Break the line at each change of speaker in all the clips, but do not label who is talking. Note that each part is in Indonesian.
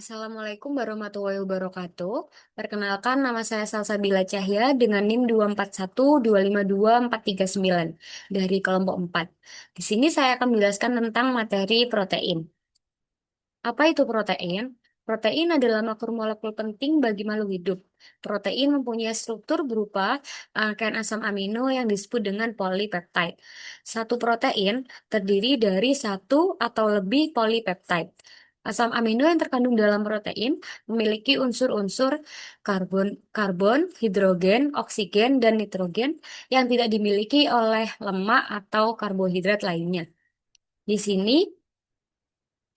Assalamualaikum warahmatullahi wabarakatuh. Perkenalkan, nama saya Salsabila Cahya dengan NIM 241252439 dari kelompok 4. Di sini saya akan menjelaskan tentang materi protein. Apa itu protein? Protein adalah makromolekulur penting bagi makhluk hidup. Protein mempunyai struktur berupa rangkaian asam amino yang disebut dengan polipeptide. Satu protein terdiri dari satu atau lebih polipeptide. Asam amino yang terkandung dalam protein memiliki unsur-unsur karbon, hidrogen, oksigen, dan nitrogen yang tidak dimiliki oleh lemak atau karbohidrat lainnya. Di sini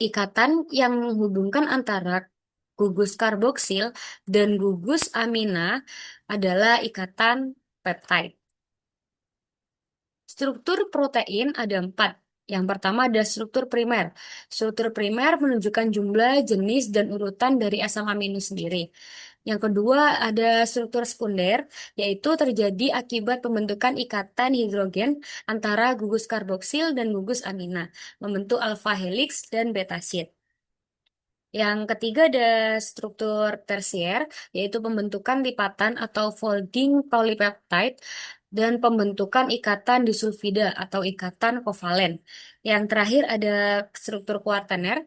ikatan yang menghubungkan antara gugus karboksil dan gugus amina adalah ikatan peptide. Struktur protein ada empat. Yang pertama ada struktur primer. Struktur primer menunjukkan jumlah, jenis, dan urutan dari asam amino sendiri. Yang kedua ada struktur sekunder, yaitu terjadi akibat pembentukan ikatan hidrogen antara gugus karboksil dan gugus amina, membentuk alpha helix dan beta sheet. Yang ketiga ada struktur tersier, yaitu pembentukan lipatan atau folding polypeptide dan pembentukan ikatan disulfida atau ikatan kovalen. Yang terakhir ada struktur kuaterner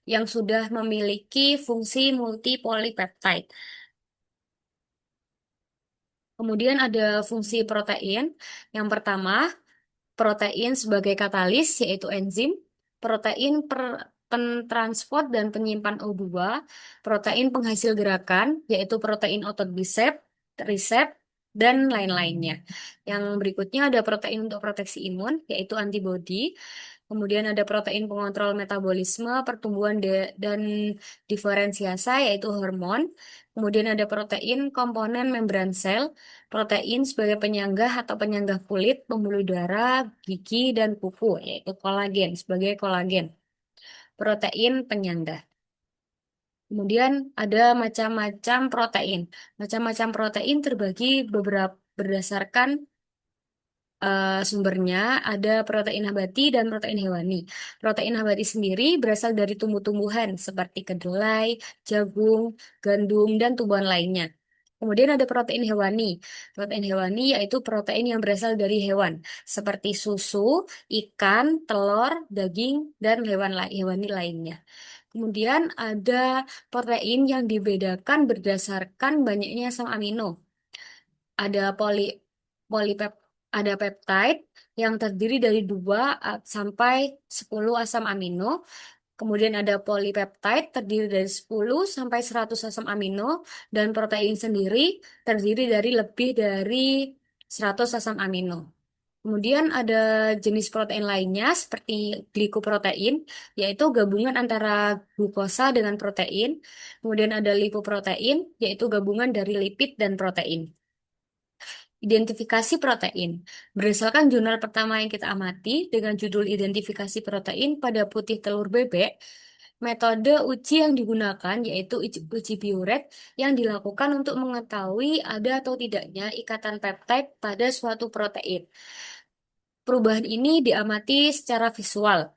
yang sudah memiliki fungsi multipolypeptide. Kemudian ada fungsi protein. Yang pertama, protein sebagai katalis, yaitu enzim, protein pentransport dan penyimpan O2, protein penghasil gerakan, yaitu protein otot bisep, trisep, dan lain-lainnya. Yang berikutnya ada protein untuk proteksi imun, yaitu antibodi. Kemudian ada protein pengontrol metabolisme, pertumbuhan dan diferensiasa, yaitu hormon. Kemudian ada protein komponen membran sel, protein sebagai penyanggah atau penyanggah kulit, pembuluh darah, gigi, dan kuku, yaitu kolagen sebagai kolagen. Protein penyangga. Kemudian ada macam-macam protein. Macam-macam protein terbagi beberapa berdasarkan sumbernya. Ada protein nabati dan protein hewani. Protein nabati sendiri berasal dari tumbuh-tumbuhan seperti kedelai, jagung, gandum, dan tumbuhan lainnya. Kemudian ada protein hewani. Protein hewani yaitu protein yang berasal dari hewan, seperti susu, ikan, telur, daging, dan hewani lainnya. Kemudian ada protein yang dibedakan berdasarkan banyaknya asam amino. Ada polipep ada peptide yang terdiri dari 2 sampai 10 asam amino. Kemudian ada polipeptide terdiri dari 10 sampai 100 asam amino dan protein sendiri terdiri dari lebih dari 100 asam amino. Kemudian ada jenis protein lainnya seperti glikoprotein, yaitu gabungan antara glukosa dengan protein. Kemudian ada lipoprotein, yaitu gabungan dari lipid dan protein. Identifikasi protein. Berdasarkan jurnal pertama yang kita amati dengan judul Identifikasi Protein pada putih telur bebek, metode uji yang digunakan yaitu uji Biuret yang dilakukan untuk mengetahui ada atau tidaknya ikatan peptide pada suatu protein. Perubahan ini diamati secara visual.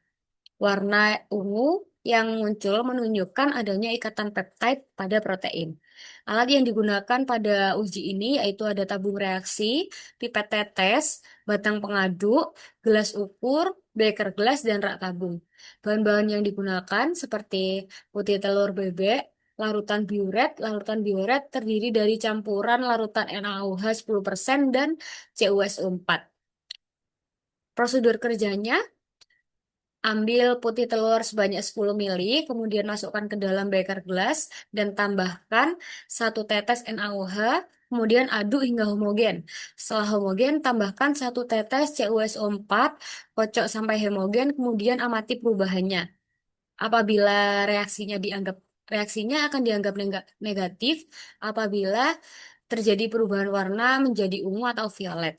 Warna ungu yang muncul menunjukkan adanya ikatan peptide pada protein. Alat yang digunakan pada uji ini yaitu ada tabung reaksi, pipet tetes, batang pengaduk, gelas ukur, beker gelas, dan rak tabung. Bahan-bahan yang digunakan seperti putih telur bebek, larutan biuret terdiri dari campuran larutan NaOH 10% dan CuSO4. Prosedur kerjanya, ambil putih telur sebanyak 10 mili, kemudian masukkan ke dalam beker gelas dan tambahkan 1 tetes NaOH, kemudian aduk hingga homogen. Setelah homogen, tambahkan 1 tetes CuSO4, kocok sampai homogen, kemudian amati perubahannya. Apabila reaksinya akan dianggap negatif apabila terjadi perubahan warna menjadi ungu atau violet.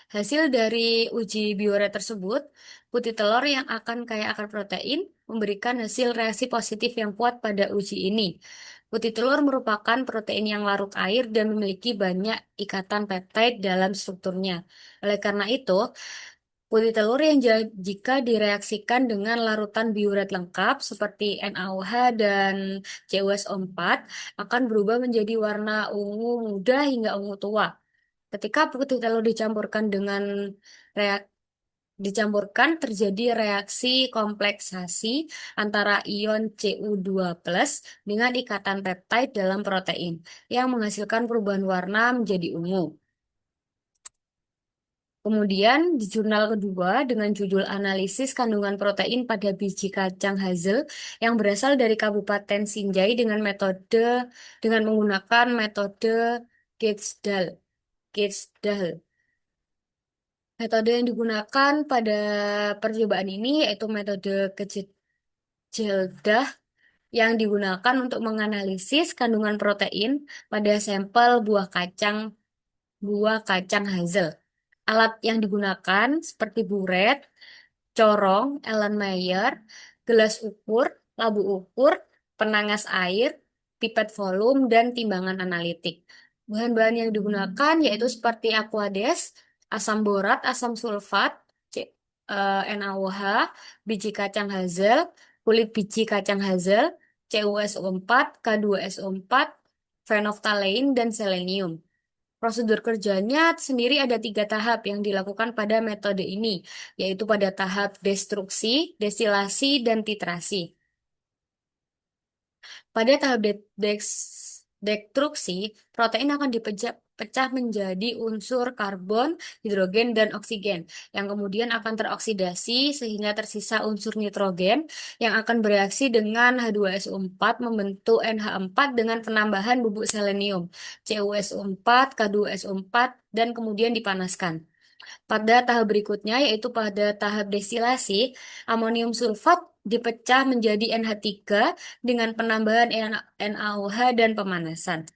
Hasil dari uji bioret tersebut, putih telur yang akan kaya akan protein memberikan hasil reaksi positif yang kuat pada uji ini. Putih telur merupakan protein yang larut air dan memiliki banyak ikatan peptide dalam strukturnya. Oleh karena itu, Putih telur yang jika direaksikan dengan larutan biuret lengkap seperti NaOH dan CuSO4 akan berubah menjadi warna ungu muda hingga ungu tua. Ketika putih telur dicampurkan terjadi reaksi kompleksasi antara ion Cu2+ dengan ikatan peptide dalam protein yang menghasilkan perubahan warna menjadi ungu. Kemudian di jurnal kedua dengan judul Analisis Kandungan Protein pada Biji Kacang Hazel yang berasal dari Kabupaten Sinjai dengan menggunakan metode Gatesdal. Gatesdal. Metode yang digunakan pada percobaan ini yaitu metode Jeldah yang digunakan untuk menganalisis kandungan protein pada sampel buah kacang hazel. Alat yang digunakan seperti buret, corong, Ellen Mayer, gelas ukur, labu ukur, penangas air, pipet volume, dan timbangan analitik. Bahan-bahan yang digunakan yaitu seperti aquades, asam borat, asam sulfat, NaOH, biji kacang hazel, kulit biji kacang hazel, CuSO4, K2SO4, phenolphthalein, dan selenium. Prosedur kerjanya sendiri ada 3 tahap yang dilakukan pada metode ini, yaitu pada tahap destruksi, destilasi, dan titrasi. Pada tahap destruksi, protein akan pecah menjadi unsur karbon, hidrogen, dan oksigen, yang kemudian akan teroksidasi sehingga tersisa unsur nitrogen yang akan bereaksi dengan H2SO4 membentuk NH4 dengan penambahan bubuk selenium, CuSO4, K2SO4, dan kemudian dipanaskan. Pada tahap berikutnya, yaitu pada tahap destilasi, amonium sulfat dipecah menjadi NH3 dengan penambahan NaOH dan pemanasan.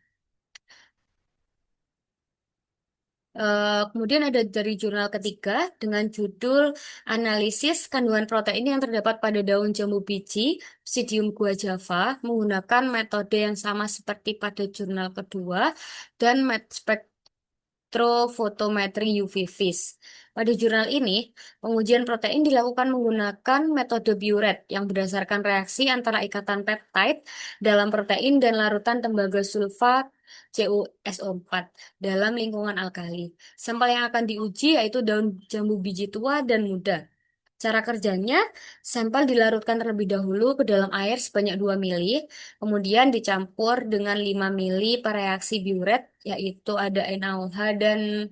Kemudian ada dari jurnal ketiga dengan judul Analisis Kandungan Protein yang terdapat pada daun jambu biji Psidium guajava menggunakan metode yang sama seperti pada jurnal kedua dan spektrofotometri UV-Vis. Pada jurnal ini, pengujian protein dilakukan menggunakan metode Biuret yang berdasarkan reaksi antara ikatan peptide dalam protein dan larutan tembaga sulfat CuSO4 dalam lingkungan alkali. Sampel yang akan diuji yaitu daun jambu biji tua dan muda. Cara kerjanya, sampel dilarutkan terlebih dahulu ke dalam air sebanyak 2 mili, kemudian dicampur dengan 5 mili per reaksi biuret, yaitu ada NaOH dan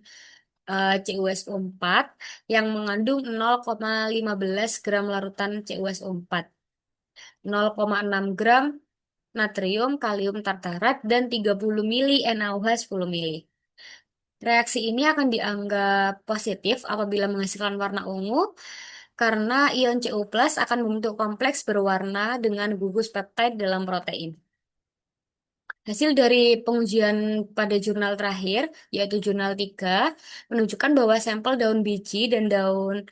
CuSO4 yang mengandung 0,15 gram larutan CuSO4, 0,6 gram natrium kalium tartarat, dan 30 mili NaOH 10 mili. Reaksi ini akan dianggap positif apabila menghasilkan warna ungu karena ion Cu+ akan membentuk kompleks berwarna dengan gugus peptide dalam protein. Hasil dari pengujian pada jurnal terakhir, yaitu jurnal 3, menunjukkan bahwa sampel daun biji dan daun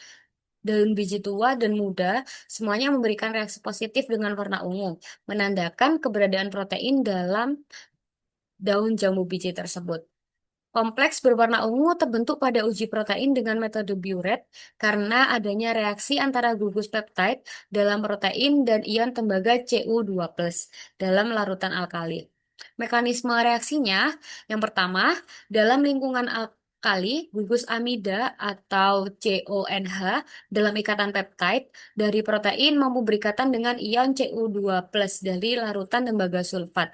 biji tua dan muda semuanya memberikan reaksi positif dengan warna ungu, menandakan keberadaan protein dalam daun jambu biji tersebut. Kompleks berwarna ungu terbentuk pada uji protein dengan metode Biuret karena adanya reaksi antara gugus peptide dalam protein dan ion tembaga Cu2+ dalam larutan alkali. Mekanisme reaksinya, yang pertama, dalam lingkungan alkali, gugus amida atau CONH dalam ikatan peptide dari protein mampu berikatan dengan ion Cu2+ dari larutan tembaga sulfat.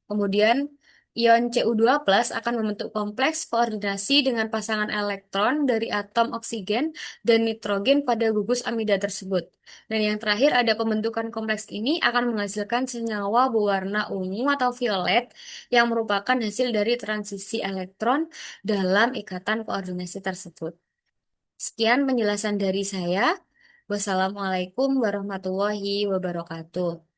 Kemudian, ion Cu2+ akan membentuk kompleks koordinasi dengan pasangan elektron dari atom oksigen dan nitrogen pada gugus amida tersebut. Dan yang terakhir ada pembentukan kompleks ini akan menghasilkan senyawa berwarna ungu atau violet yang merupakan hasil dari transisi elektron dalam ikatan koordinasi tersebut. Sekian penjelasan dari saya. Wassalamualaikum warahmatullahi wabarakatuh.